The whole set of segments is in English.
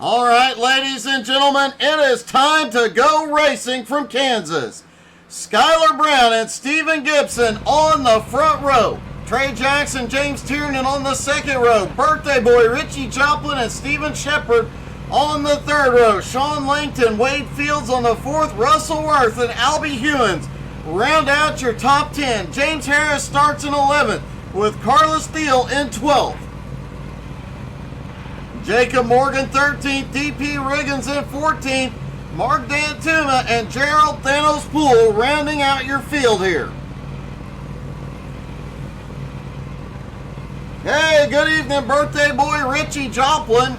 All right, ladies and gentlemen, it is time to go racing from Kansas. Skylar Brown and Stephen Gibson on the front row. Trey Jackson, James Tiernan on the second row. Birthday Boy, Richie Joplin and Steven Shepard on the third row. Sean Langton, Wade Fields on the fourth. Russell Worth and Albie Hewins round out your top 10. James Harris starts in 11th with Carlos Thiel in 12th. Jacob Morgan 13th, DP Riggins in 14th, Mark Dantuma and Gerald Thanos Poole rounding out your field here. Hey, good evening, birthday boy Richie Joplin.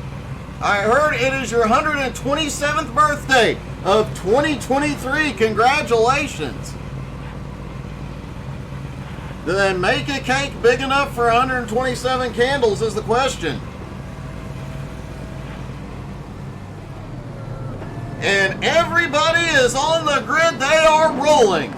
I heard it is your 127th birthday of 2023. Congratulations. Do they make a cake big enough for 127 candles is the question. And everybody is on the grid. They are rolling.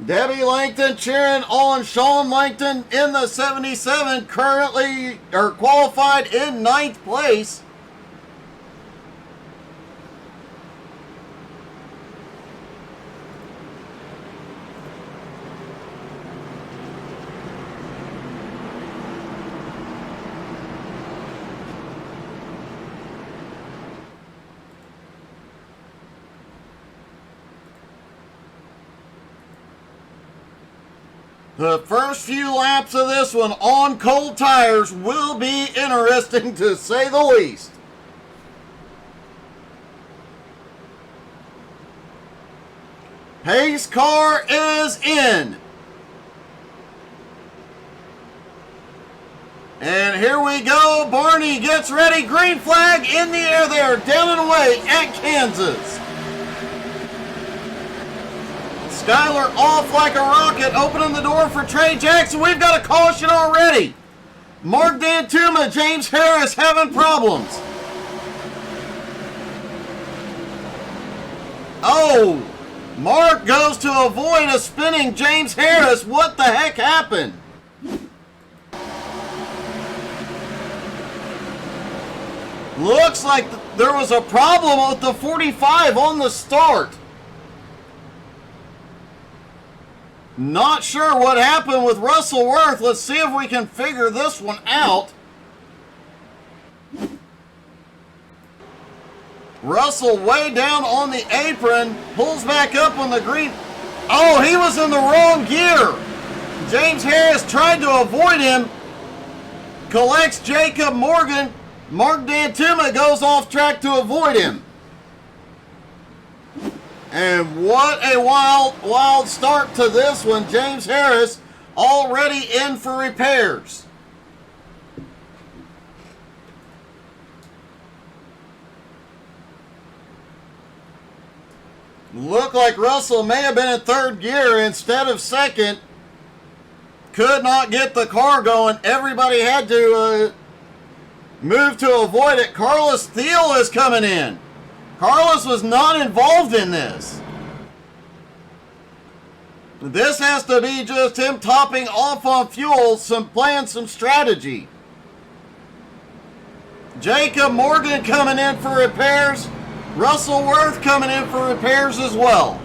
Debbie Langton cheering on Sean Langton in the 77, currently qualified in 9th place. The first few laps of this one on cold tires will be interesting to say the least. Pace car is in. And here we go. Barney gets ready. Green flag in the air there, down and away at Kansas. Skylar off like a rocket, opening the door for Trey Jackson. We've got a caution already. Mark Dantuma, James Harris having problems. Oh, Mark goes to avoid a spinning James Harris. What the heck happened? Looks like there was a problem with the 45 on the start. Not sure what happened with Russell Worth. Let's see if we can figure this one out. Russell way down on the apron, pulls back up on the green. Oh, he was in the wrong gear. James Harris tried to avoid him. Collects Jacob Morgan. Mark Dantuma goes off track to avoid him. And what a wild start to this one. James Harris already in for repairs. Looked like Russell may have been in third gear instead of second. Could not get the car going. Everybody had to move to avoid it. Carlos Thiel is coming in. Carlos was not involved in this. This has to be just him topping off on fuel, playing some strategy. Jacob Morgan coming in for repairs. Russell Worth coming in for repairs as well.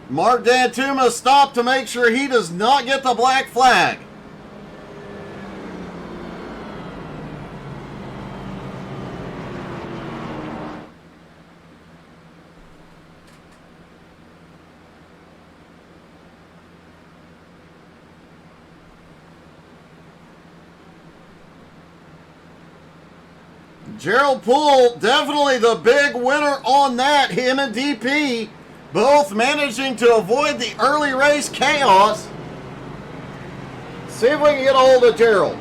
Mark Dantuma stopped to make sure he does not get the black flag. Gerald Poole, definitely the big winner on that. Him and DP both managing to avoid the early race chaos. See if we can get a hold of Gerald.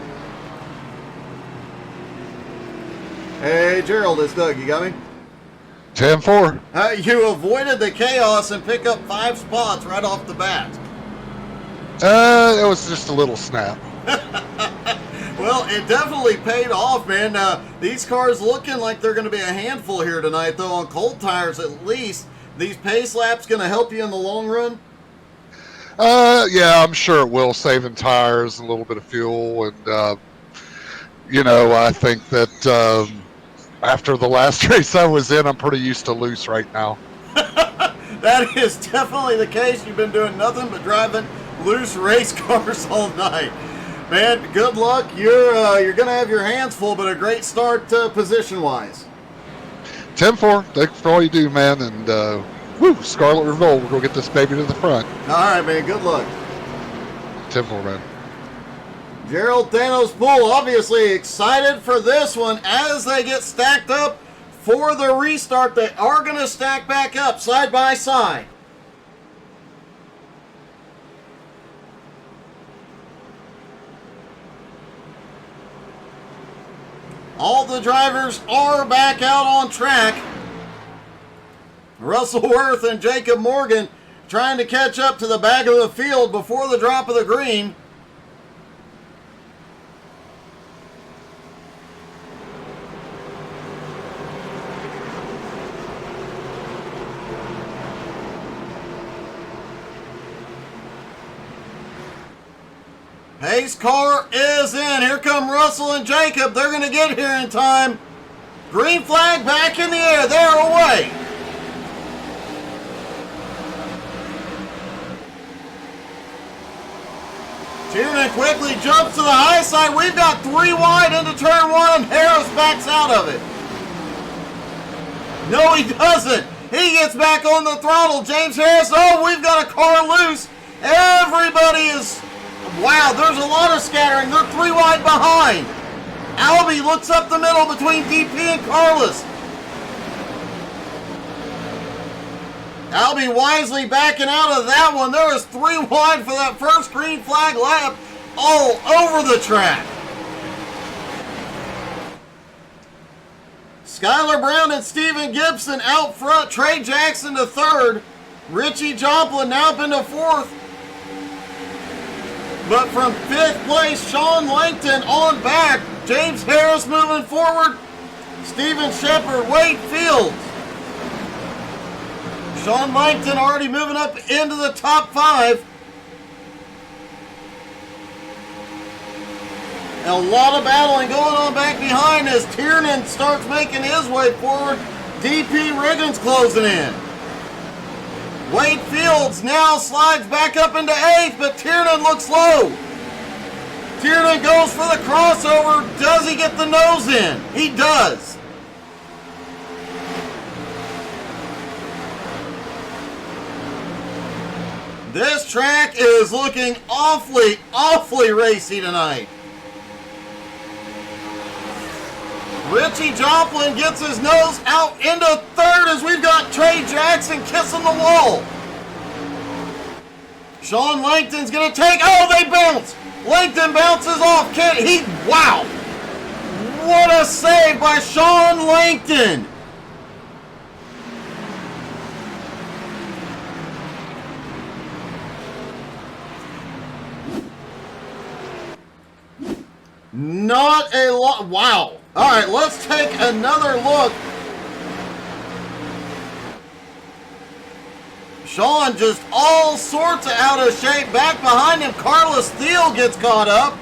Hey, Gerald, it's Doug. You got me? 10-4. You avoided the chaos and pick up 5 spots right off the bat. It was just a little snap. Well, it definitely paid off, man. These cars looking like they're going to be a handful here tonight, though, on cold tires at least. These pace laps going to help you in the long run? Yeah, I'm sure it will, saving tires, a little bit of fuel, and I think that after the last race I was in, I'm pretty used to loose right now. That is definitely the case. You've been doing nothing but driving loose race cars all night. Man, good luck. You're going to have your hands full, but a great start position-wise. 10-4. Thank you for all you do, man, and Scarlet Revolt. We'll go get this baby to the front. All right, man. Good luck. 10-4, man. Gerald Thanos Pool obviously excited for this one as they get stacked up for the restart. They are going to stack back up side by side. All the drivers are back out on track. Russell Worth and Jacob Morgan trying to catch up to the back of the field before the drop of the green. Pace car is in. Here come Russell and Jacob. They're going to get here in time. Green flag back in the air. They're away. Tiernan quickly jumps to the high side. We've got 3 wide into turn 1, and Harris backs out of it. No, he doesn't. He gets back on the throttle. James Harris, oh, we've got a car loose. Everybody is... Wow, there's a lot of scattering. They're 3 wide behind. Albie looks up the middle between DP and Carlos. Albie wisely backing out of that one. There is 3 wide for that first green flag lap all over the track. Skylar Brown and Steven Gibson out front. Trey Jackson to third. Richie Joplin now up into fourth. But from 5th place, Sean Langton on back. James Harris moving forward. Steven Shepard, Wade Fields. Sean Langton already moving up into the top 5. A lot of battling going on back behind as Tiernan starts making his way forward. DP Riggins closing in. Wade Fields now slides back up into 8th, but Tiernan looks low. Tiernan goes for the crossover. Does he get the nose in? He does. This track is looking awfully, awfully racy tonight. Richie Joplin gets his nose out into 3rd as we've got Trey Jackson kissing the wall. Sean Langton's going to take... Oh, they bounce! Langton bounces off. Wow! What a save by Sean Langton! Not a lot. Wow. All right, let's take another look. Sean just all sorts of out of shape. Back behind him, Carlos Thiel gets caught up.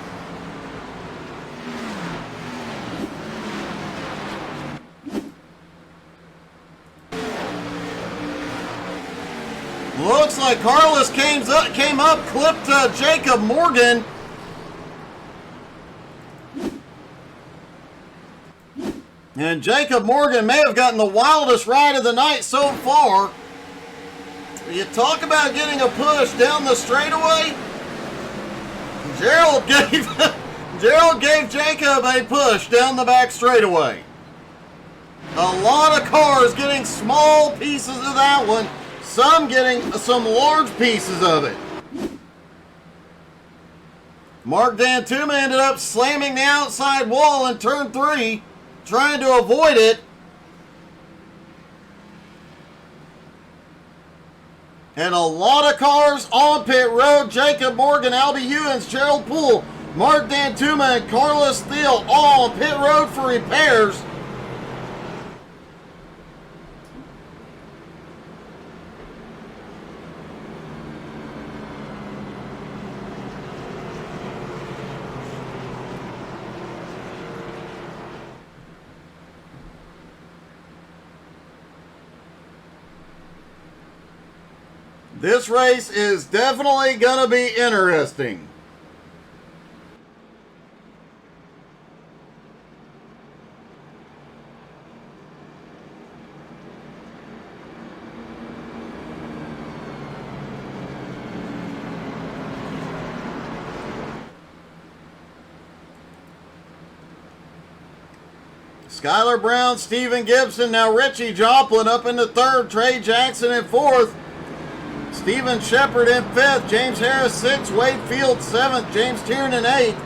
Looks like Carlos came up, clipped Jacob Morgan. And Jacob Morgan may have gotten the wildest ride of the night so far. You talk about getting a push down the straightaway. Gerald gave Jacob a push down the back straightaway. A lot of cars getting small pieces of that one. Some getting some large pieces of it. Mark Dantuma ended up slamming the outside wall in turn 3. Trying to avoid it. And a lot of cars on pit road. Jacob Morgan, Albie Hewins, Gerald Poole Mark Dantuma and Carlos Thiel all on pit road for repairs. This race is definitely going to be interesting. Skylar Brown, Stephen Gibson, now Richie Joplin up into third, Trey Jackson in fourth, Steven Shepard in fifth, James Harris sixth, Wade Field seventh, James Tiernan eighth.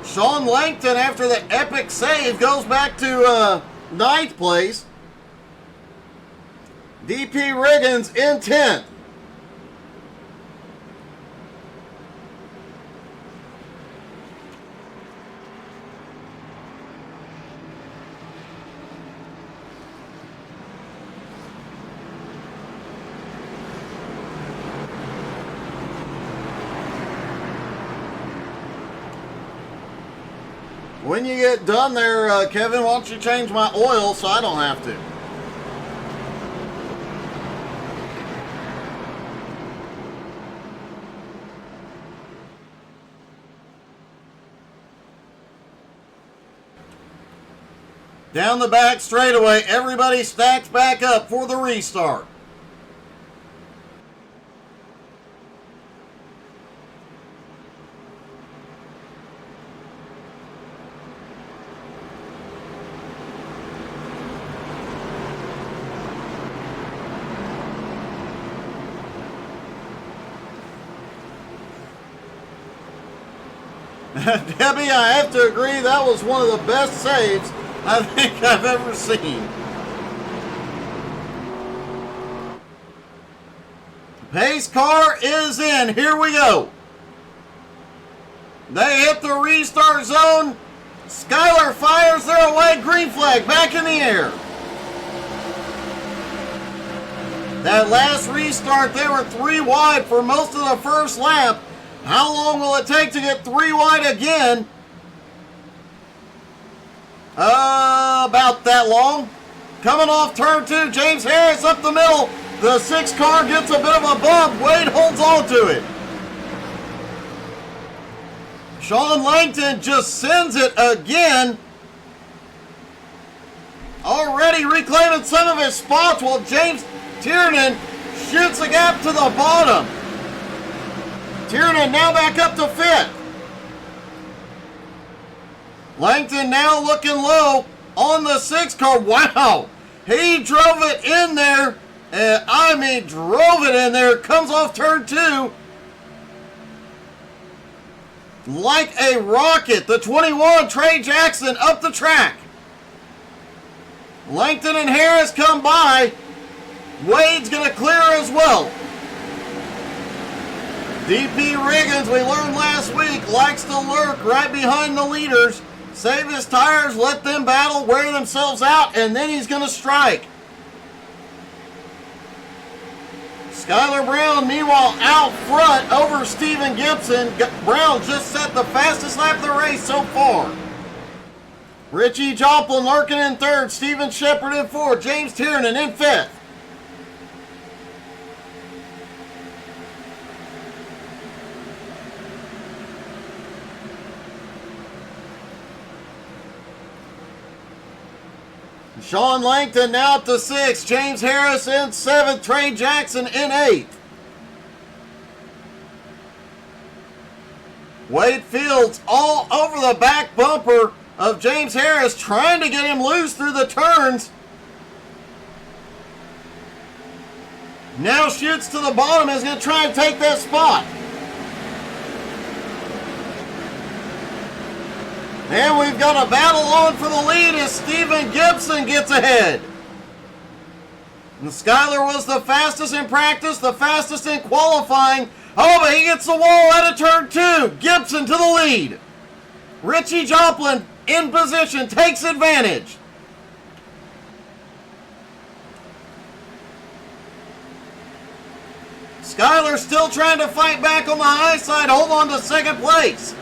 Sean Langton, after the epic save, goes back to ninth place. DP Riggins in 10th. When you get done there, Kevin, why don't you change my oil so I don't have to? Down the back straightaway, everybody stacks back up for the restart. Debbie, I have to agree, that was one of the best saves I think I've ever seen. Pace car is in. Here we go. They hit the restart zone. Skylar fires their away. Green flag back in the air. That last restart, they were 3 wide for most of the first lap. How long will it take to get 3 wide again? About that long. Coming off turn 2, James Harris up the middle. The 6 car gets a bit of a bump. Wade holds on to it. Sean Langton just sends it again. Already reclaiming some of his spots while James Tiernan shoots a gap to the bottom. Tiernan now back up to 5th. Langton now looking low on the 6 car. Wow, he drove it in there. I mean, drove it in there. Comes off turn 2 like a rocket. The 21, Trey Jackson, up the track. Langton and Harris come by. Wade's going to clear as well. DP Riggins, we learned last week, likes to lurk right behind the leaders. Save his tires, let them battle, wear themselves out, and then he's going to strike. Skylar Brown, meanwhile, out front over Stephen Gibson. Brown just set the fastest lap of the race so far. Richie Joplin lurking in 3rd. Steven Shepard in 4th. James Tiernan in 5th. Sean Langton now up to 6th. James Harris in 7th. Trey Jackson in 8th. Wade Fields all over the back bumper of James Harris, trying to get him loose through the turns. Now shoots to the bottom, is going to try and take that spot. And we've got a battle on for the lead as Stephen Gibson gets ahead. And Skylar was the fastest in practice, the fastest in qualifying. Oh, but he gets the wall out of turn 2. Gibson to the lead. Richie Joplin in position, takes advantage. Skyler still trying to fight back on the high side, hold on to second place.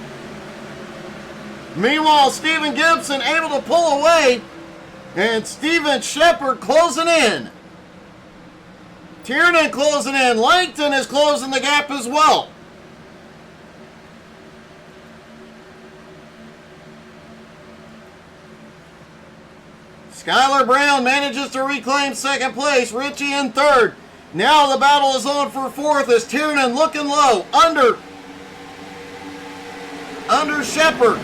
Meanwhile, Stephen Gibson able to pull away, and Steven Shepard closing in. Tiernan closing in. Langton is closing the gap as well. Skyler Brown manages to reclaim second place. Richie in third. Now the battle is on for fourth as Tiernan looking low. Under Shepard.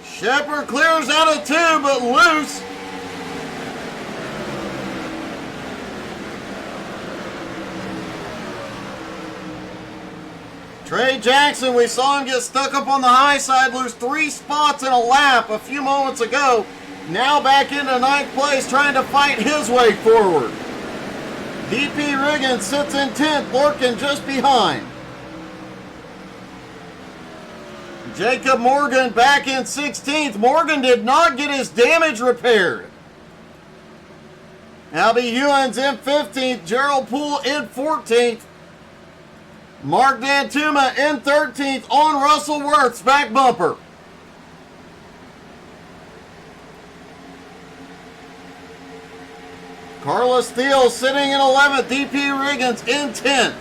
Shepard clears out of two, but loose. Trey Jackson, we saw him get stuck up on the high side, lose 3 spots in a lap a few moments ago. Now back into 9th place, trying to fight his way forward. DP Riggins sits in 10th, lurking just behind. Jacob Morgan back in 16th. Morgan did not get his damage repaired. Albie Hewins in 15th. Gerald Poole in 14th. Mark Dantuma in 13th on Russell Worth's back bumper. Carlos Thiel sitting in 11th. DP Riggins in 10th.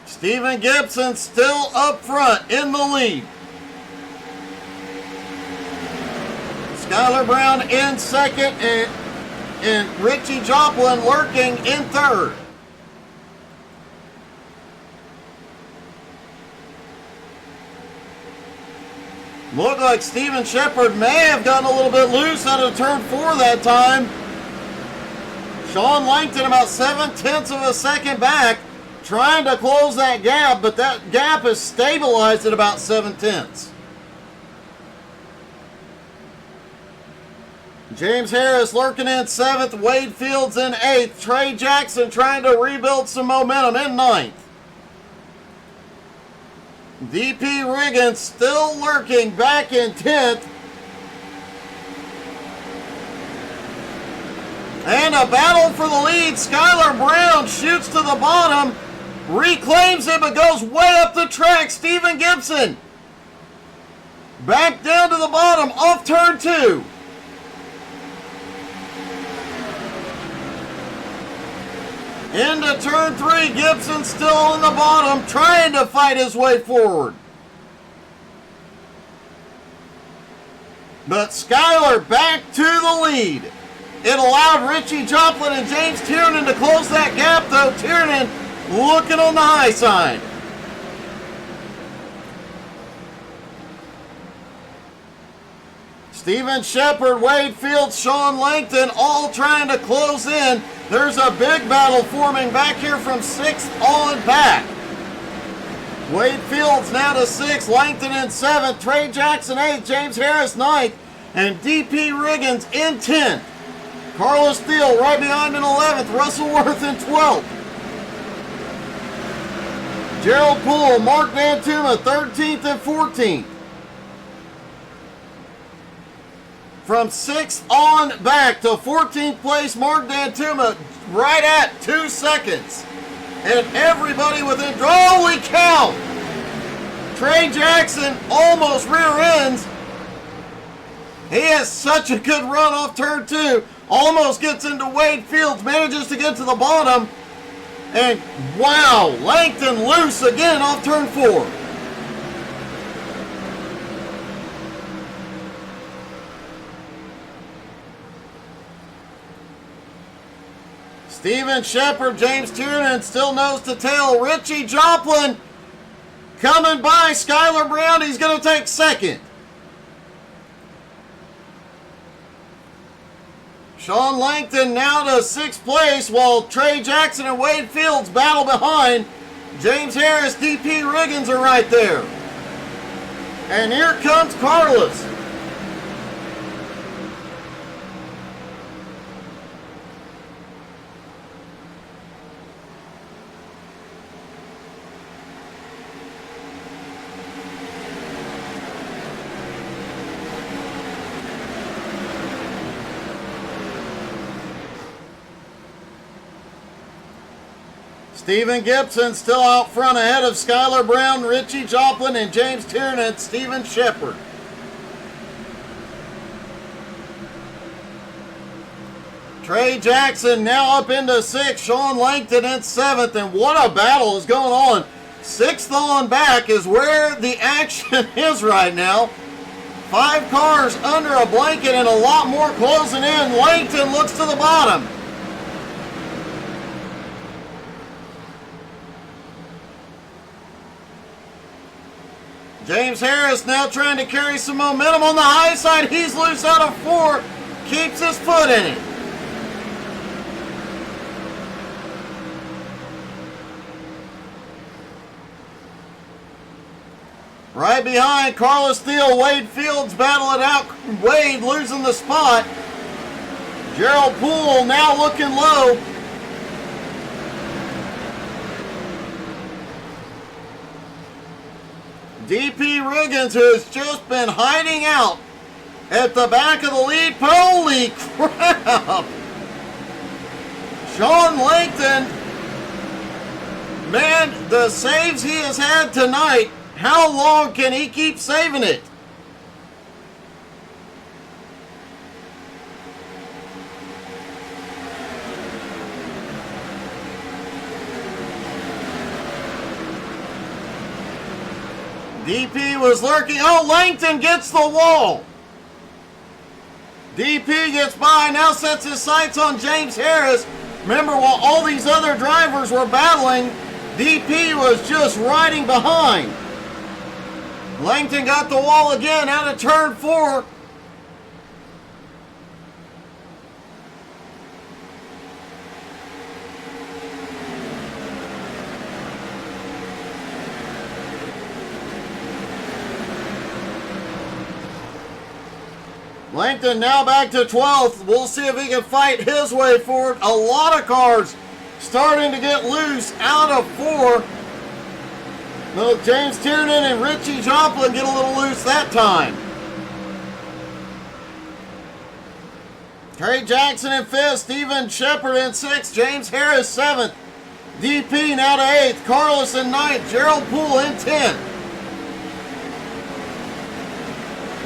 Stephen Gibson still up front in the lead. Skyler Brown in second and Richie Joplin lurking in third. Looked like Steven Shepard may have gotten a little bit loose out of turn 4 that time. Sean Langton about 7/10 of a second back, trying to close that gap, but that gap is stabilized at about 7/10. James Harris lurking in 7th, Wade Fields in 8th, Trey Jackson trying to rebuild some momentum in 9th. DP Riggins still lurking back in 10th. And a battle for the lead. Skyler Brown shoots to the bottom, reclaims it, but goes way up the track. Stephen Gibson back down to the bottom off turn 2. Into turn 3, Gibson still on the bottom, trying to fight his way forward. But Skyler back to the lead. It allowed Richie Joplin and James Tiernan to close that gap, though. Tiernan looking on the high side. Stephen Shepard, Wade Fields, Sean Langton all trying to close in. There's a big battle forming back here from 6th on back. Wade Fields now to 6th, Langton in 7th, Trey Jackson 8th, James Harris 9th, and DP Riggins in 10th. Carlos Thiel right behind in 11th, Russell Worth in 12th. Gerald Poole, Mark Dantuma 13th and 14th. From 6th on back to 14th place, Mark Dantuma right at 2 seconds. And everybody within, holy cow! Trey Jackson almost rear ends. He has such a good run off turn 2. Almost gets into Wade Fields, manages to get to the bottom. And wow, Langton loose again off turn 4. Stephen Shepard, James Tiernan still nose to tail. Richie Joplin coming by. Skyler Brown, he's going to take 2nd. Sean Langton now to 6th place, while Trey Jackson and Wade Fields battle behind. James Harris, DP Riggins are right there. And here comes Carlos. Stephen Gibson still out front ahead of Skylar Brown, Richie Joplin, and James Tiernan, Steven Shepard. Trey Jackson now up into 6th, Sean Langton in 7th, and what a battle is going on. 6th on back is where the action is right now. 5 cars under a blanket and a lot more closing in. Langton looks to the bottom. James Harris now trying to carry some momentum on the high side. He's loose out of 4. Keeps his foot in it. Right behind, Carlos Thiel, Wade Fields battle it out. Wade losing the spot. Gerald Poole now looking low. DP Riggins, who has just been hiding out at the back of the lead. Holy crap! Sean Langton, man, the saves he has had tonight, how long can he keep saving it? DP was lurking. Oh, Langton gets the wall. DP gets by, now sets his sights on James Harris. Remember, while all these other drivers were battling, DP was just riding behind. Langton got the wall again out of turn 4. Langton now back to 12th. We'll see if he can fight his way forward. A lot of cars starting to get loose out of 4. Well, James Tiernan and Richie Joplin get a little loose that time. Trey Jackson in 5th. Steven Shepard in 6th. James Harris 7th. DP now to 8th. Carlos in 9th. Gerald Poole in 10th.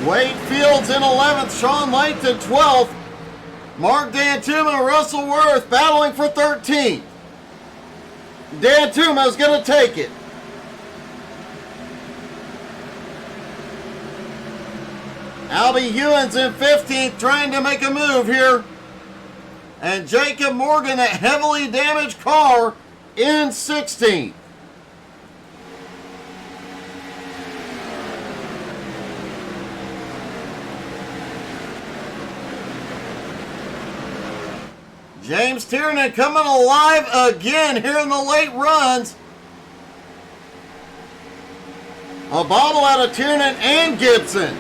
Wade Fields in 11th, Sean Langton 12th, Mark Dantuma, Russell Worth battling for 13th. Dantuma's going to take it. Albie Hewins in 15th, trying to make a move here. And Jacob Morgan, that heavily damaged car, in 16th. James Tiernan coming alive again here in the late runs. A bobble out of Tiernan and Gibson.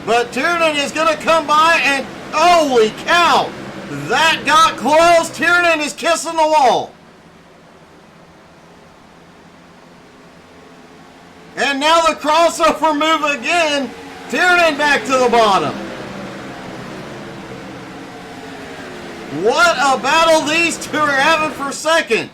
But Tiernan is going to come by and holy cow, that got close. Tiernan is kissing the wall. And now the crossover move again. Tiernan back to the bottom. What a battle these two are having for second.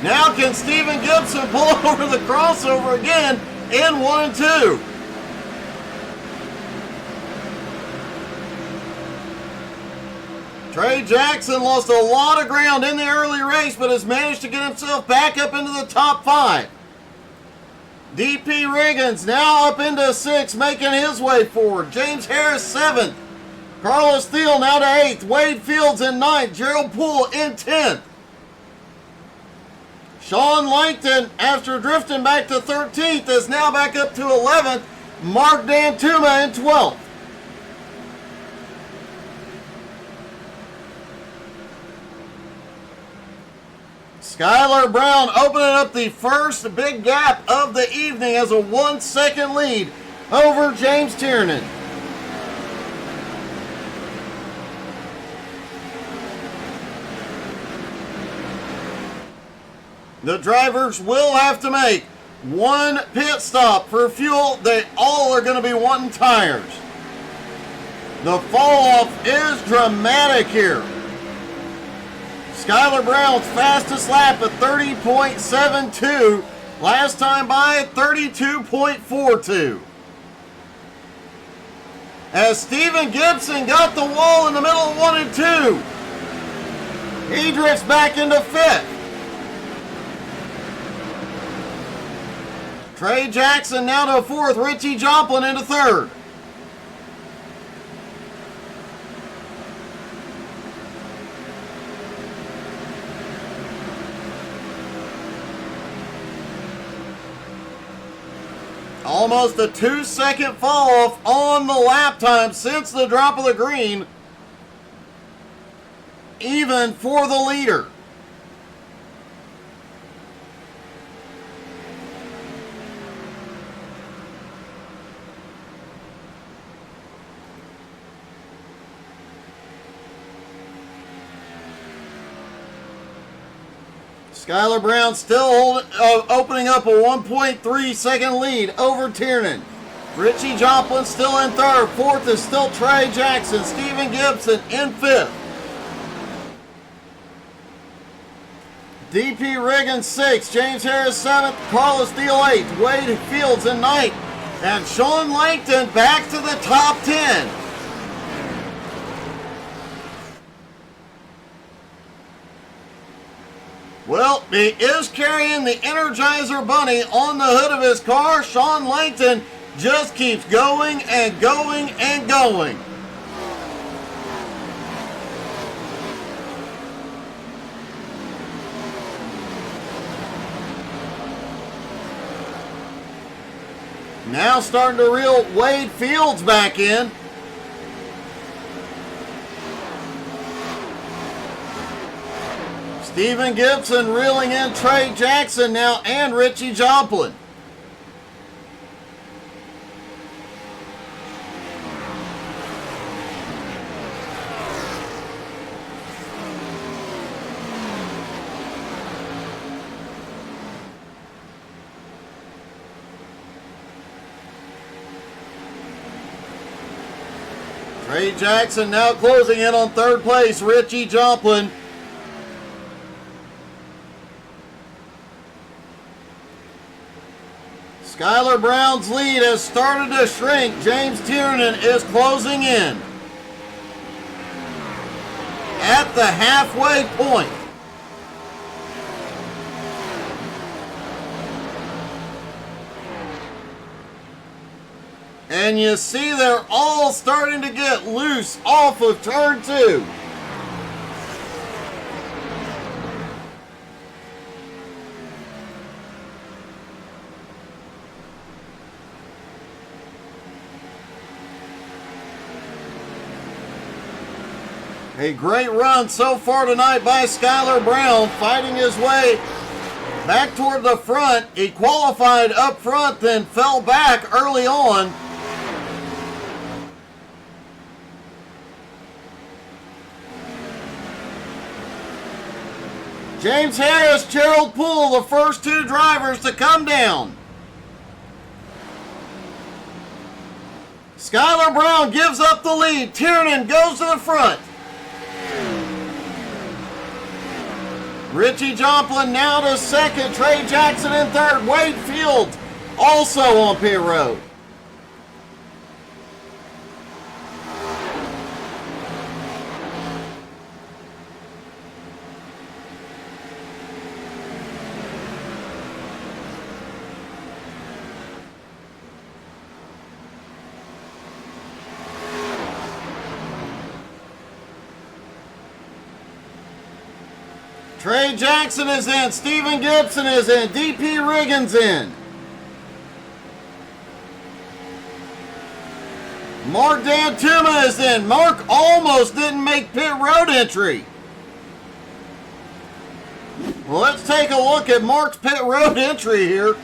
Now can Stephen Gibson pull over the crossover again in 1 and 2? Trey Jackson lost a lot of ground in the early race, but has managed to get himself back up into the top 5. DP Riggins now up into 6th, making his way forward. James Harris 7th. Carlos Thiel now to 8th. Wade Fields in 9th. Gerald Poole in 10th. Sean Langton, after drifting back to 13th, is now back up to 11th. Mark Dantuma in 12th. Skylar Brown opening up the first big gap of the evening as a 1 second lead over James Tiernan. The drivers will have to make one pit stop for fuel. They all are going to be wanting tires. The fall off is dramatic here. Skylar Brown's fastest lap at 30.72. Last time by at 32.42. As Stephen Gibson got the wall in the middle of 1 and 2. He drifts back into 5th. Trey Jackson now to 4th. Richie Joplin into 3rd. Almost a 2-second fall off on the lap time since the drop of the green, even for the leader. Skylar Brown still opening up a 1.3 second lead over Tiernan. Richie Joplin still in 3rd. 4th is still Trey Jackson. Stephen Gibson in 5th. DP Riggins 6th. James Harris 7th. Carlos Steele 8th. Wade Fields in 9th. And Sean Langton back to the top 10. Well, he is carrying the Energizer Bunny on the hood of his car. Sean Langton just keeps going and going and going. Now starting to reel Wade Fields back in. Stephen Gibson reeling in Trey Jackson now and Richie Joplin. Trey Jackson now closing in on 3rd place. Richie Joplin. Skylar Brown's lead has started to shrink. James Tiernan is closing in at the halfway point. And you see they're all starting to get loose off of turn 2. A great run so far tonight by Skylar Brown, fighting his way back toward the front. He qualified up front, then fell back early on. James Harris, Gerald Poole, the first 2 drivers to come down. Skylar Brown gives up the lead. Tiernan goes to the front. Richie Joplin now to 2nd. Trey Jackson in 3rd. Wade Fields also on pit road. Trey Jackson is in. Stephen Gibson is in. DP Riggins in. Mark Dantuma is in. Mark almost didn't make pit road entry. Well, let's take a look at Mark's pit road entry here.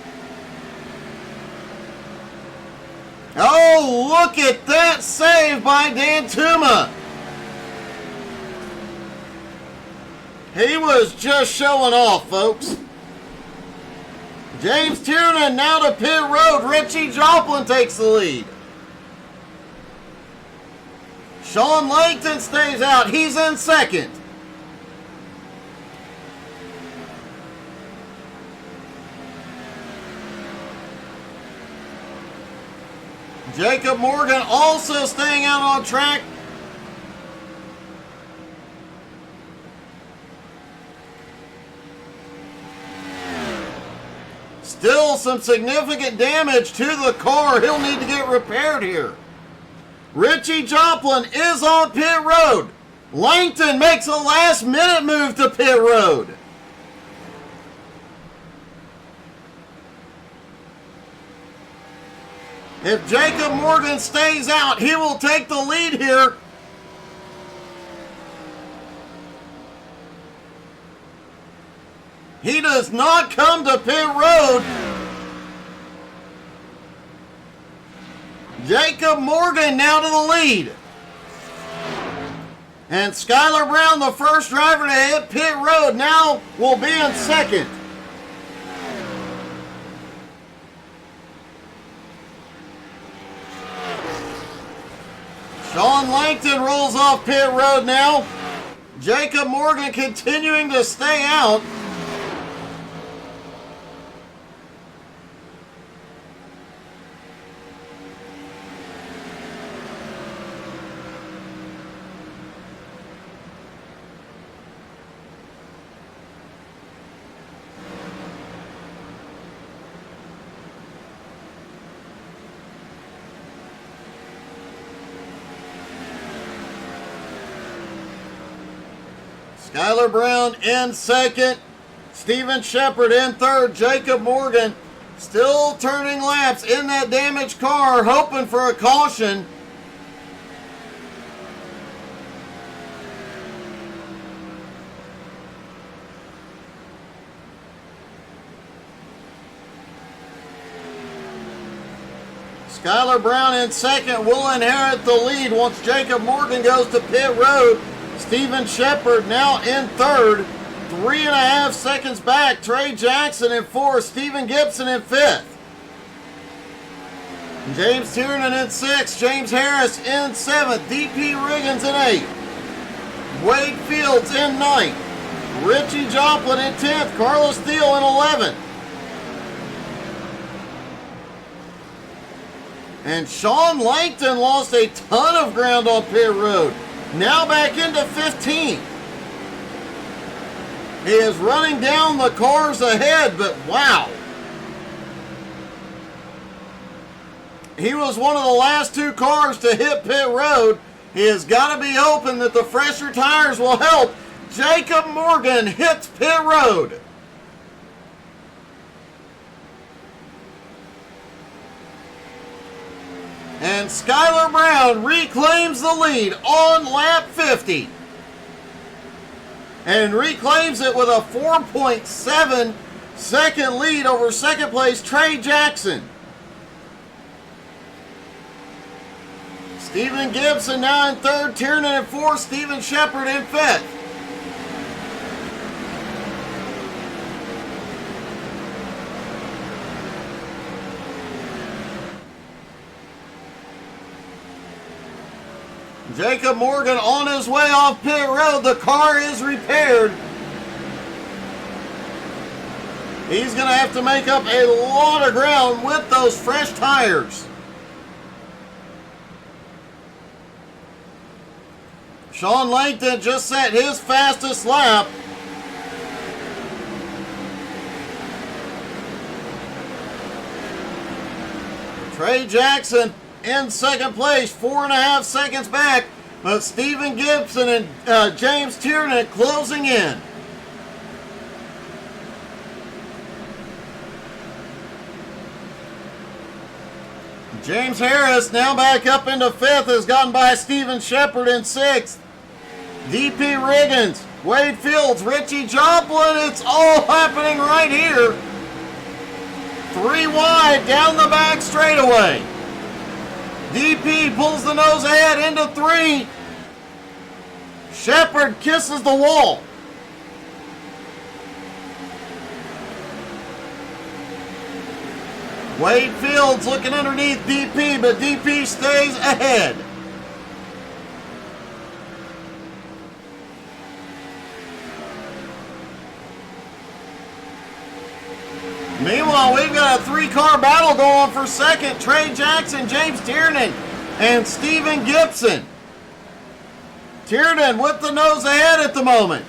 Oh, look at that save by Dan Tuma. He was just showing off, folks. James Tiernan now to pit road. Richie Joplin takes the lead. Sean Langton stays out. He's in second. Jacob Morgan also staying out on track. Still some significant damage to the car. He'll need to get repaired here. Richie Joplin is on pit road. Langton makes a last-minute move to pit road. If Jacob Morgan stays out, he will take the lead here. He does not come to pit road. Jacob Morgan now to the lead. And Skylar Brown, the first driver to hit pit road, now will be in second. Sean Langton rolls off pit road now. Jacob Morgan continuing to stay out. Skylar Brown in second. Steven Shepard in third. Jacob Morgan still turning laps in that damaged car, hoping for a caution. Skylar Brown in second will inherit the lead once Jacob Morgan goes to pit road. Steven Shepard now in third, 3.5 seconds back. Trey Jackson in fourth, Stephen Gibson in fifth. James Tiernan in sixth, James Harris in seventh, DP Riggins in eighth, Wade Fields in ninth, Richie Joplin in 10th, Carlos Steele in 11th. And Sean Langton lost a ton of ground on pit road. Now back into 15th. He is running down the cars ahead, but wow. He was one of the last two cars to hit pit road. He has got to be hoping that the fresher tires will help. Jacob Morgan hits pit road. And Skylar Brown reclaims the lead on lap 50. And reclaims it with a 4.7 second lead over second place Trey Jackson. Stephen Gibson now in third, Tiernan in fourth, Steven Shepard in fifth. Jacob Morgan on his way off pit road. The car is repaired. He's going to have to make up a lot of ground with those fresh tires. Sean Langton just set his fastest lap. Trey Jackson in second place, 4.5 seconds back, but Stephen Gibson and James Tiernan closing in. James Harris now back up into fifth, has gotten by Steven Shepard in sixth. DP Riggins Wade Fields, Richie Joplin. It's all happening right here. 3 wide down the back straightaway. DP pulls the nose ahead into 3. Shepard kisses the wall. Wade Fields looking underneath DP, but DP stays ahead. Meanwhile, we've got a 3-car battle going for second. Trey Jackson, James Tiernan, and Stephen Gibson. Tiernan with the nose ahead at the moment.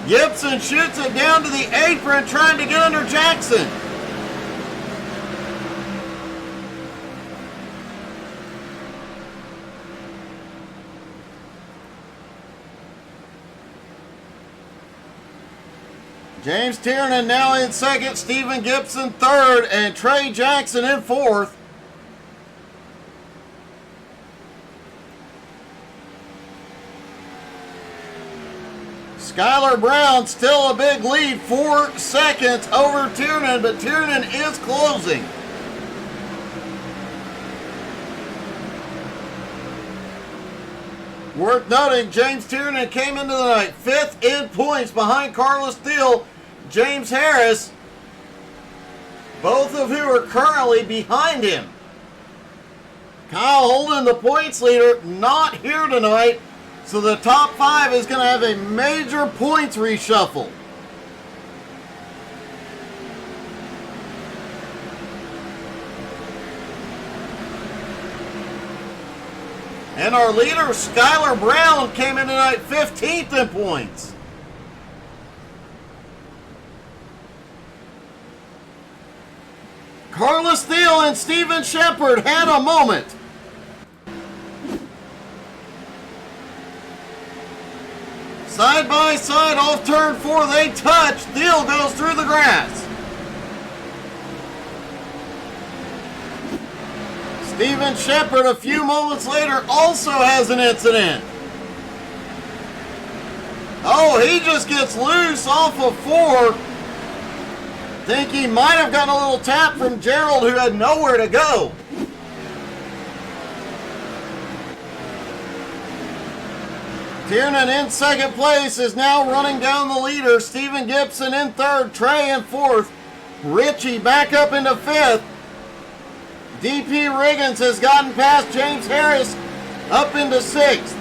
Gibson shoots it down to the apron, trying to get under Jackson. James Tiernan now in second, Stephen Gibson third, and Trey Jackson in fourth. Skylar Brown still a big lead, 4 seconds over Tiernan, but Tiernan is closing. Worth noting, James Tiernan came into the night 5th in points behind Carlos Steele, James Harris, both of who are currently behind him. Kyle Holden, the points leader, not here tonight, so the top 5 is going to have a major points reshuffle. And our leader, Skylar Brown, came in tonight 15th in points. Carlos Steele and Steven Shepard had a moment. Side by side off turn 4, they touch. Steele goes through the grass. Steven Shepard a few moments later also has an incident. Oh, he just gets loose off of 4. Think he might have gotten a little tap from Gerald, who had nowhere to go. Tiernan in second place is now running down the leader. Stephen Gibson in third, Trey in fourth. Richie back up into fifth. DP Riggins has gotten past James Harris up into sixth.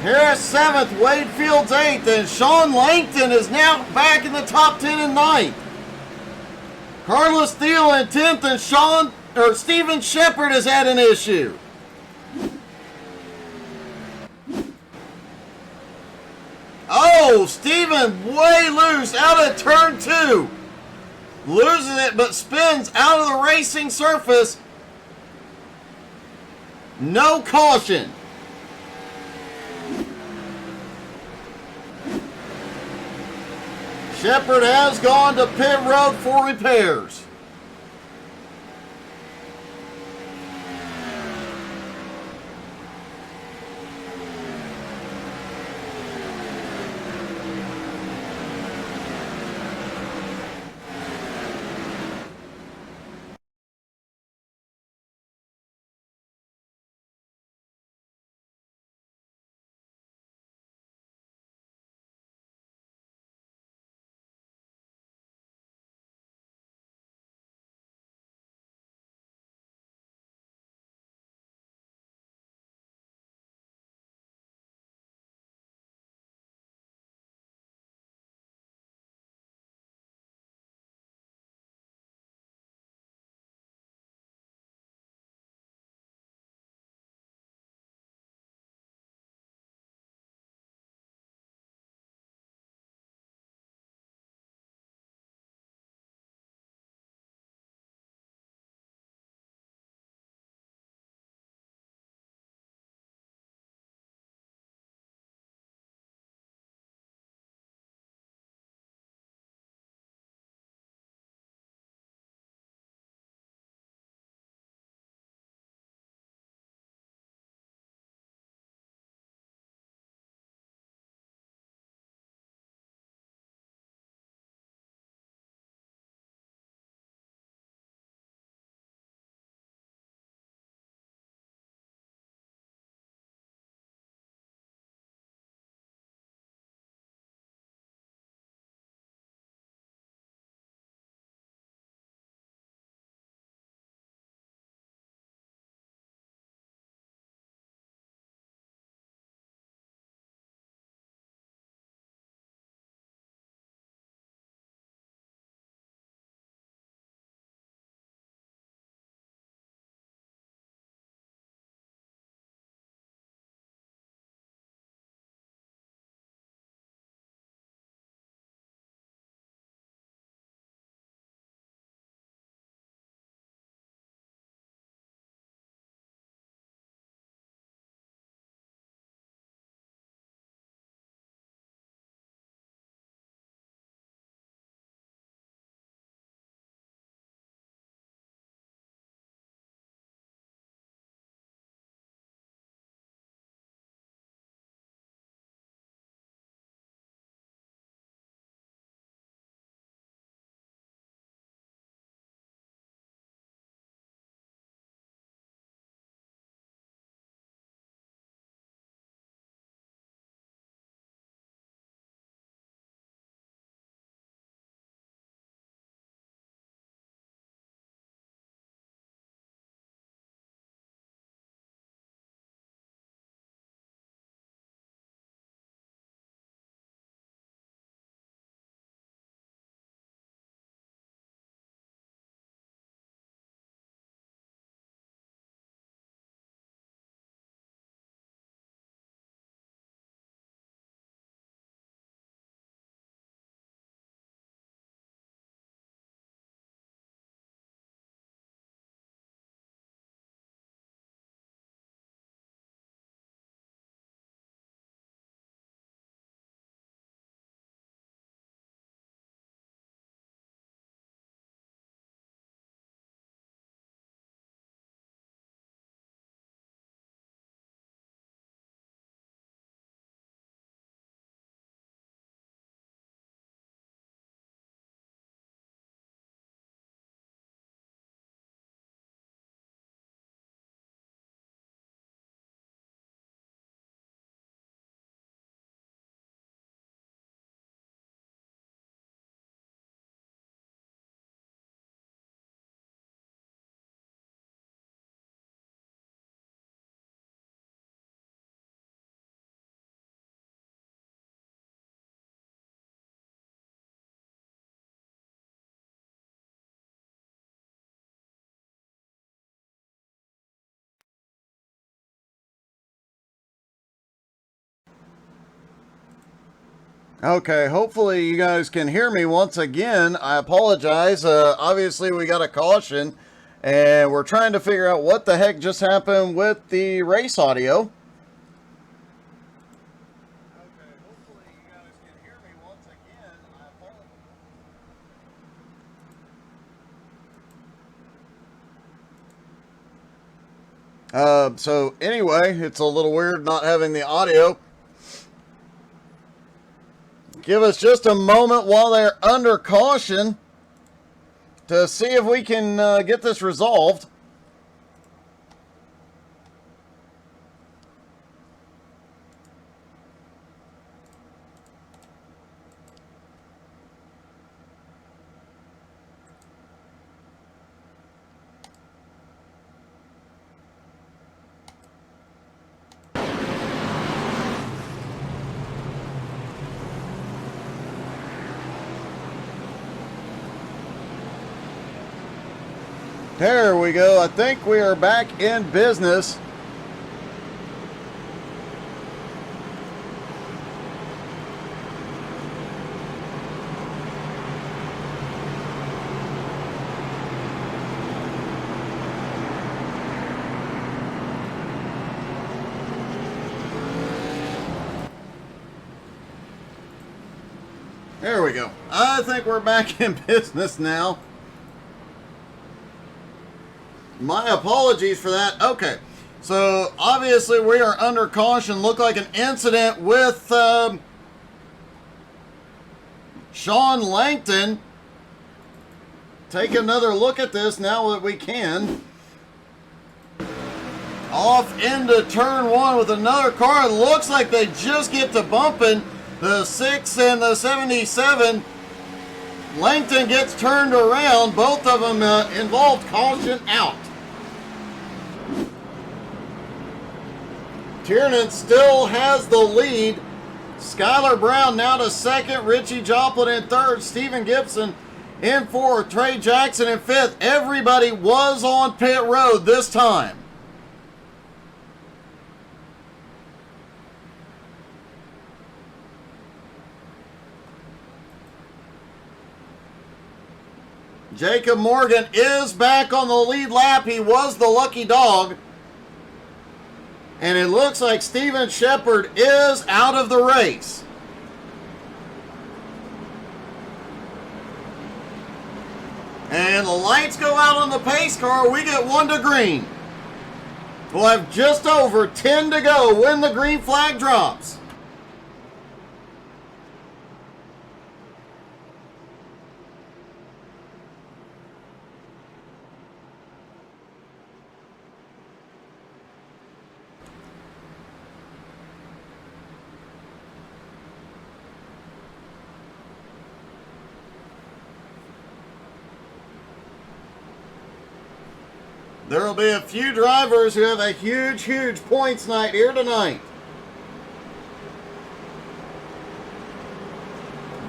Harris seventh, Wade Fields eighth, and Sean Langton is now back in the top 10 and ninth. Carlos Steele in 10th, and Stephen Shepard has had an issue. Oh, Stephen way loose out of turn 2. Loses it, but spins out of the racing surface. No caution. Shepard has gone to pit road for repairs. Okay, hopefully you guys can hear me once again. I apologize. Obviously, we got a caution, and we're trying to figure out what the heck just happened with the race audio. Okay, hopefully you guys can hear me once again. I apologize. So anyway, it's a little weird not having the audio. Give us just a moment while they're under caution to see if we can get this resolved. There we go. I think we are back in business. There we go. I think we're back in business now. My apologies for that. Okay, so obviously we are under caution. Looked like an incident with Sean Langton. Take another look at this now that we can. Off into turn one with another car. It looks like they just get to bumping. The 6 and the 77. Langton gets turned around. Both of them involved caution out. Tiernan still has the lead. Skylar Brown now to second. Richie Joplin in third. Stephen Gibson in fourth. Trey Jackson in fifth. Everybody was on pit road this time. Jacob Morgan is back on the lead lap. He was the lucky dog. And it looks like Steven Shepard is out of the race. And the lights go out on the pace car. We get one to green. We'll have just over 10 to go when the green flag drops. There will be a few drivers who have a huge, huge points night here tonight.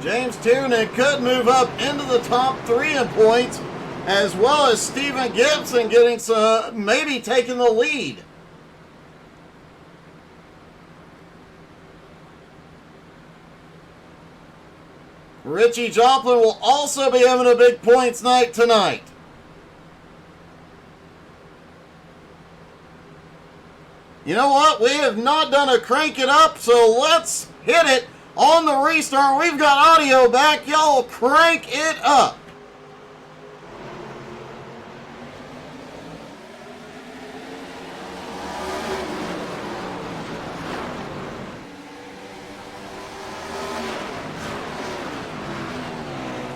James Tiernan could move up into the top 3 in points, as well as Stephen Gibson getting some, maybe taking the lead. Richie Joplin will also be having a big points night tonight. You know what? We have not done a crank it up, so let's hit it on the restart. We've got audio back. Y'all crank it up.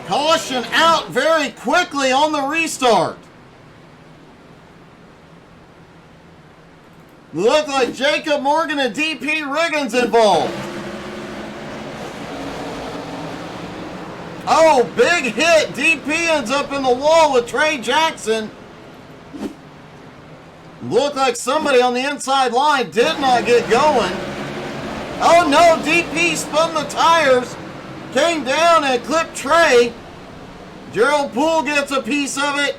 Caution out very quickly on the restart. Look like Jacob Morgan and DP Riggins involved. Oh, big hit. DP ends up in the wall with Trey Jackson. Looked like somebody on the inside line did not get going. Oh no, DP spun the tires, came down and clipped Trey. Gerald Poole gets a piece of it.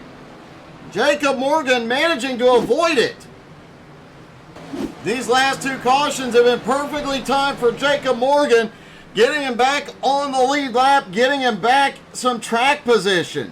Jacob Morgan managing to avoid it. These last 2 cautions have been perfectly timed for Jacob Morgan. getting him back on the lead lap, getting him back some track position.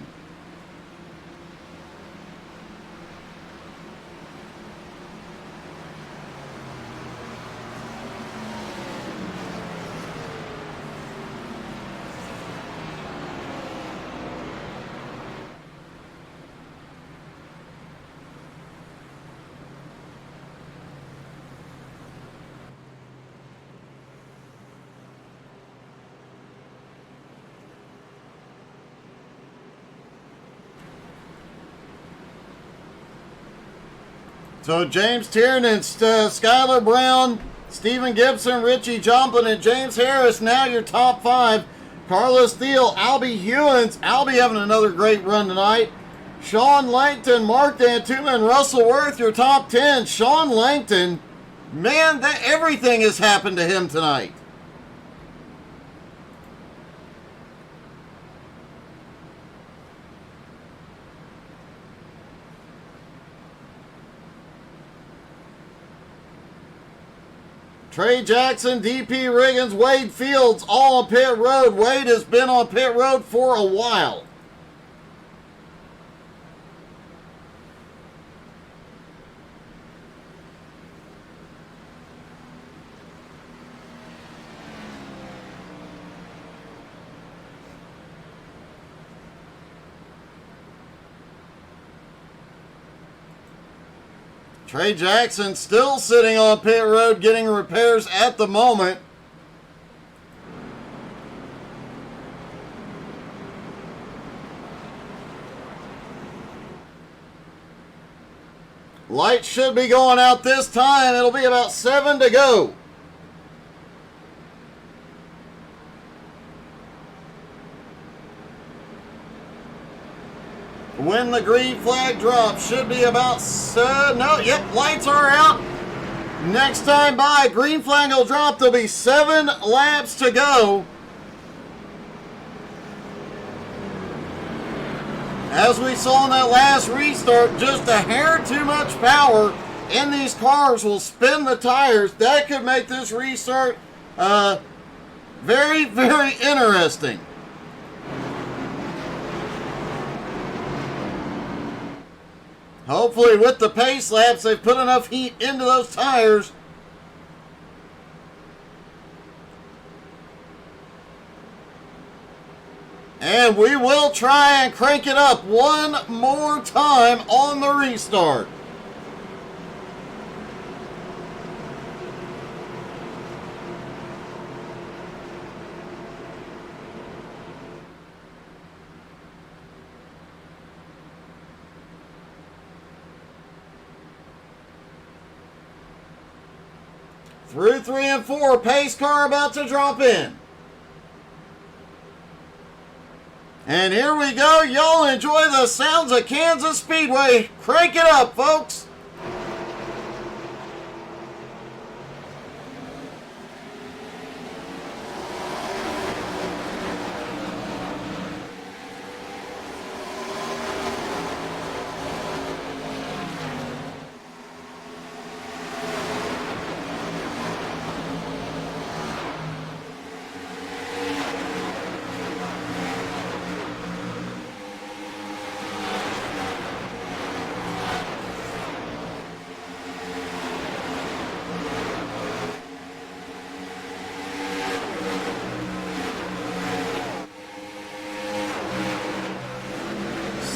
So James Tiernan, Skylar Brown, Stephen Gibson, Richie Joplin, and James Harris, now your top 5. Carlos Thiel, Albie Hewins, Albie having another great run tonight. Sean Langton, Mark Dantuma, and Russell Worth, your top 10. Sean Langton, man, everything has happened to him tonight. Trey Jackson, DP Riggins, Wade Fields, all on pit road. Wade has been on pit road for a while. Trey Jackson still sitting on pit road getting repairs at the moment. Lights should be going out this time. It'll be about 7 to go. When the green flag drops, should be about, lights are out. Next time by, green flag will drop. There'll be 7 laps to go. As we saw in that last restart, just a hair too much power in these cars will spin the tires. That could make this restart very, very interesting. Hopefully with the pace laps, they've put enough heat into those tires. And we will try and crank it up one more time on the restart. Through 3 and 4, pace car about to drop in. And here we go. Y'all enjoy the sounds of Kansas Speedway. Crank it up, folks.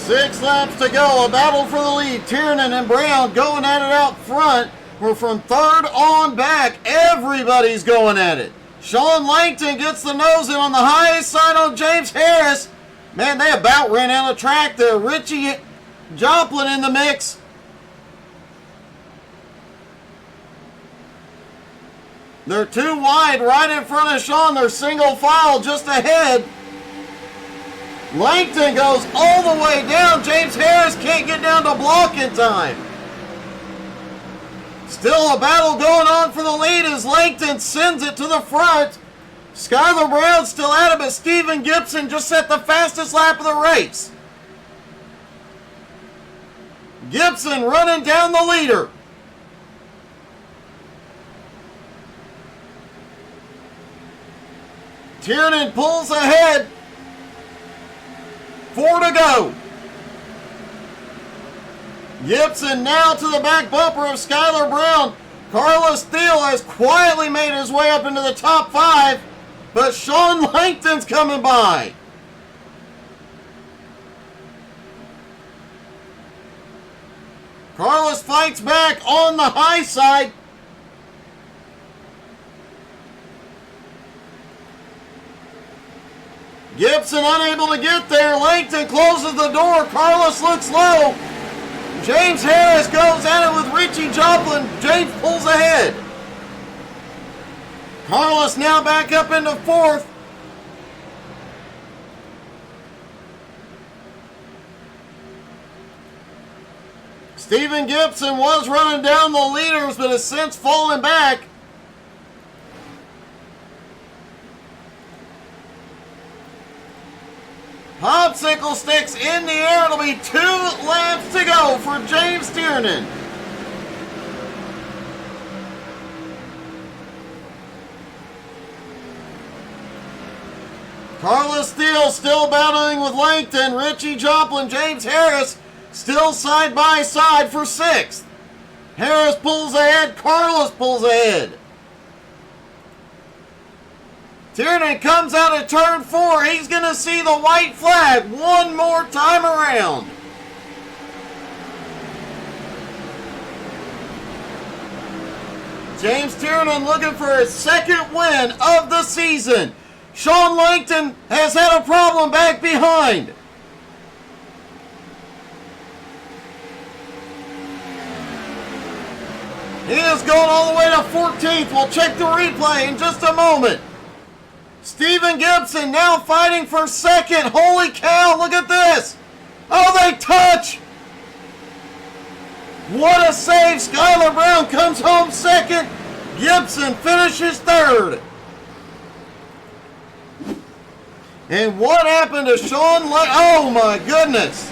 Six laps to go. A battle for the lead. Tiernan and Brown going at it out front. We're from third on back. Everybody's going at it. Sean Langton gets the nose in on the highest side on James Harris. Man, they about ran out of track there. Richie Joplin in the mix. They're too wide right in front of Sean. They're single file just ahead. Langton goes all the way down. James Harris can't get down to block in time. Still a battle going on for the lead as Langton sends it to the front. Skylar Brown still at it, but Stephen Gibson just set the fastest lap of the race. Gibson running down the leader. Tiernan pulls ahead. 4 to go. Gibson now to the back bumper of Skylar Brown. Carlos Steele has quietly made his way up into the top 5, but Sean Langton's coming by. Carlos fights back on the high side. Gibson unable to get there. Langton closes the door. Carlos looks low. James Harris goes at it with Richie Joplin. James pulls ahead. Carlos now back up into 4th. Stephen Gibson was running down the leaders, but has since fallen back. Popsicle sticks in the air. It'll be 2 laps to go for James Tiernan. Carlos Steele still battling with Langton. Richie Joplin, James Harris still side by side for 6th. Harris pulls ahead. Carlos pulls ahead. Tiernan comes out of turn 4. He's going to see the white flag one more time around. James Tiernan looking for his 2nd win of the season. Sean Langton has had a problem back behind. He is going all the way to 14th. We'll check the replay in just a moment. Stephen Gibson now fighting for 2nd. Holy cow, look at this. Oh, they touch. What a save. Skylar Brown comes home 2nd. Gibson finishes 3rd. And what happened to Sean oh my goodness.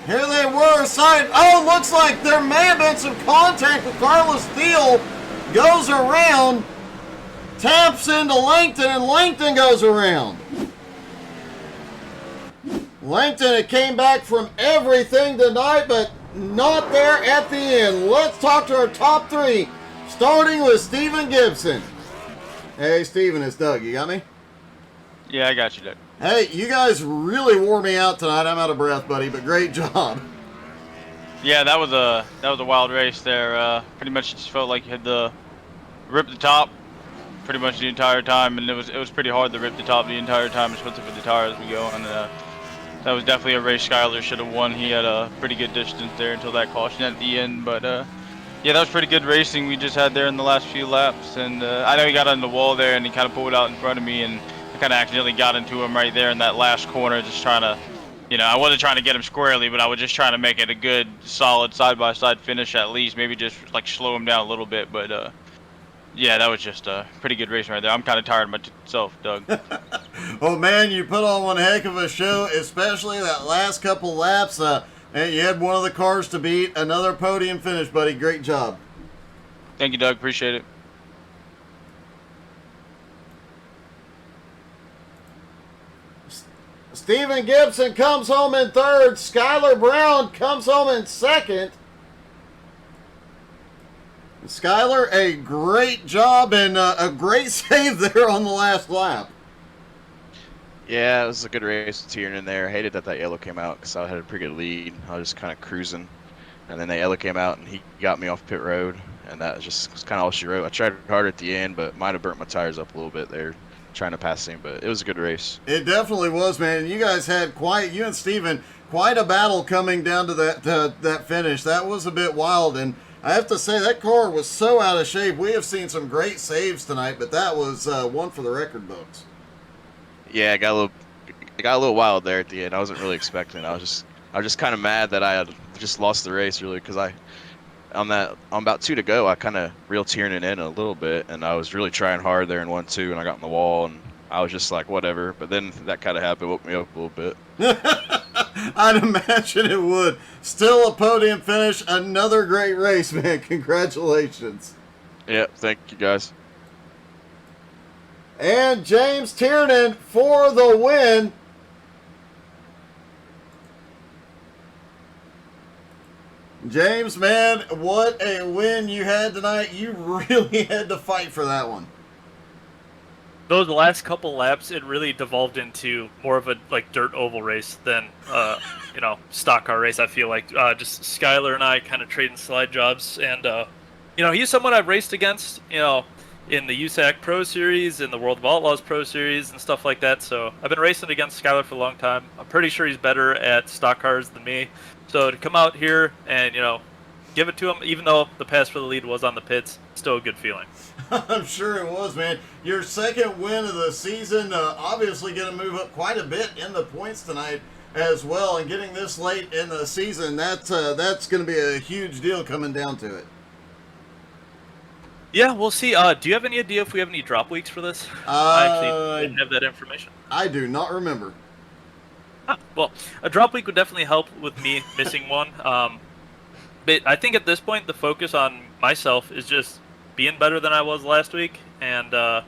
Here they were, side. Oh, looks like there may have been some contact with Carlos Steele. Goes around, taps into Langton, and Langton goes around. Langton, it came back from everything tonight, but not there at the end. Let's talk to our top 3, starting with Stephen Gibson. Hey, Stephen, it's Doug. You got me? Yeah, I got you, Doug. Hey, you guys really wore me out tonight. I'm out of breath, buddy, but great job. Yeah, that was a wild race there. Pretty much just felt like you had to rip the top pretty much the entire time, and it was pretty hard to rip the top the entire time, especially with the tires we go. And that was definitely a race Skylar should have won. He had a pretty good distance there until that caution at the end, but yeah, that was pretty good racing we just had there in the last few laps. And I know he got on the wall there and he kind of pulled out in front of me, and I kind of accidentally got into him right there in that last corner, just trying to, you know, I wasn't trying to get him squarely, but I was just trying to make it a good, solid side-by-side finish at least. Maybe just like slow him down a little bit, but yeah, that was just a pretty good race right there. I'm kind of tired of myself, Doug. Oh man, you put on one heck of a show, especially that last couple laps. And you had one of the cars to beat. Another podium finish, buddy. Great job. Thank you, Doug. Appreciate it. Stephen Gibson comes home in 3rd. Skylar Brown comes home in 2nd. Skylar, a great job and a great save there on the last lap. Yeah, it was a good race with Tiernan there. I hated that yellow came out because I had a pretty good lead. I was just kind of cruising, and then the yellow came out and he got me off pit road, and that was kind of all she wrote. I tried hard at the end, but might have burnt my tires up a little bit there trying to pass him, but it was a good race. It definitely was, man. You guys had you and Steven, quite a battle coming down to that finish. That was a bit wild, and I have to say that car was so out of shape. We have seen some great saves tonight, but that was one for the record books. Yeah, it got a little wild there at the end. I wasn't really expecting it. I was just kind of mad that I had just lost the race, really, because on about 2 to go, I kind of reeled Tiernan in a little bit, and I was really trying hard there in 1-2, and I got in the wall, and I was just like, whatever. But then that kind of happened, woke me up a little bit. I'd imagine it would. Still a podium finish. Another great race, man. Congratulations. Yeah, thank you guys. And James Tiernan for the win. James, man, what a win you had tonight. You really had to fight for that one. Those last couple laps, it really devolved into more of a dirt oval race than stock car race. I feel like just Skylar and I kind of trading slide jobs, and he's someone I've raced against, in the USAC Pro Series, in the World of Outlaws Pro Series, and stuff like that. So I've been racing against Skylar for a long time. I'm pretty sure he's better at stock cars than me. So to come out here and give it to him, even though the pass for the lead was on the pits, still a good feeling. I'm sure it was, man. Your second win of the season, obviously going to move up quite a bit in the points tonight as well. And getting this late in the season, that's going to be a huge deal coming down to it. Yeah, we'll see. Do you have any idea if we have any drop weeks for this? I actually didn't have that information. I do not remember. Well, a drop week would definitely help with me missing one. But I think at this point, the focus on myself is just being better than I was last week, and I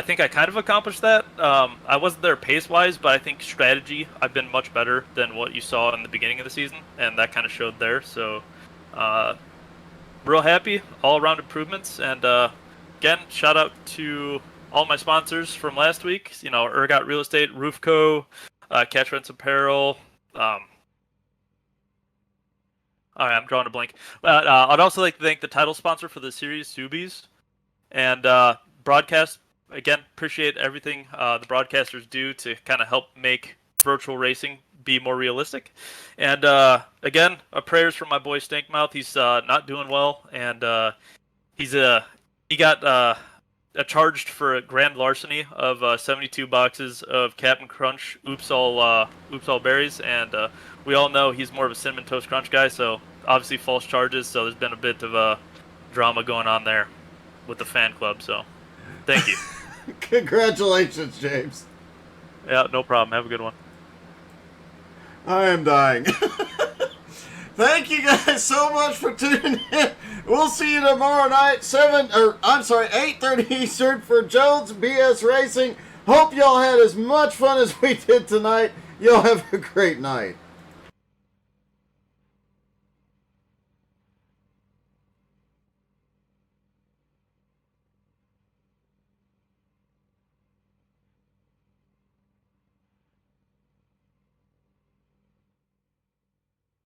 think I kind of accomplished that. I wasn't there pace-wise, but I think strategy, I've been much better than what you saw in the beginning of the season, and that kind of showed there. So, real happy, all-around improvements, and again, shout out to all my sponsors from last week. Ergot Real Estate, Roofco, Catch Rents Apparel. I'm drawing a blank. I'd also like to thank the title sponsor for the series, Subies, and broadcast. Again, appreciate everything the broadcasters do to kind of help make virtual racing be more realistic. And again, prayers for my boy Stinkmouth. He's not doing well, and he got charged for a grand larceny of 72 boxes of Captain Crunch Oops All berries, and we all know he's more of a Cinnamon Toast Crunch guy, so obviously false charges. So there's been a bit of a drama going on there with the fan club. So thank you. Congratulations, James. Yeah, no problem. Have a good one. I am dying. Thank you guys so much for tuning in. We'll see you tomorrow night, 8:30 Eastern for Jones BS Racing. Hope y'all had as much fun as we did tonight. Y'all have a great night.